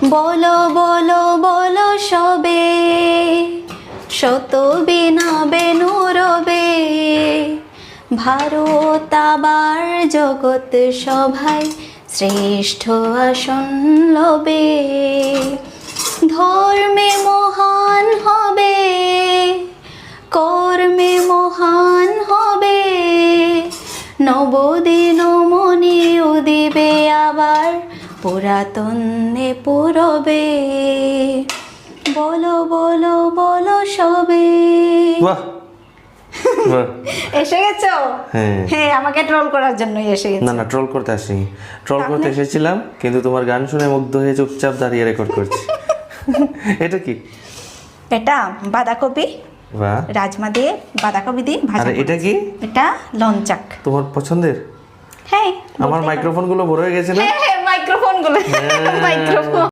বলো বলো বলো সবে, শত বিনা বেনু রবে, ভারত আবার জগৎ সভায় শ্রেষ্ঠ আসন লবে। ধর্মে মহান হবে, কর্মে মহান হবে, নবদিন মনি উদিবে আবার পুরাতনে পুরবে। বলো বলো বলো সবে। বাহ বাহ। এসে গেছো? হ্যাঁ হ্যাঁ, আমাকে ট্রোল করার জন্যই এসে গেছো। না না, ট্রোল করতে আসিনি, ট্রোল করতে এসেছিলাম, কিন্তু তোমার গান শুনে মুগ্ধ হয়ে চুপচাপ দাঁড়িয়ে রেকর্ড করছি। এটা কি? এটা বাঁধাকপি, বাহ। রাজমা দিয়ে বাঁধাকপি দিয়ে ভাজা। আরে এটা কি? এটা লঞ্চাক। তোমার পছন্দের? হ্যাঁ, আমার মাইক্রোফোন গুলো বড় হয়ে গেছে না? হ্যাঁ মাইক্রোফোন গুলো, মাইক্রোফোন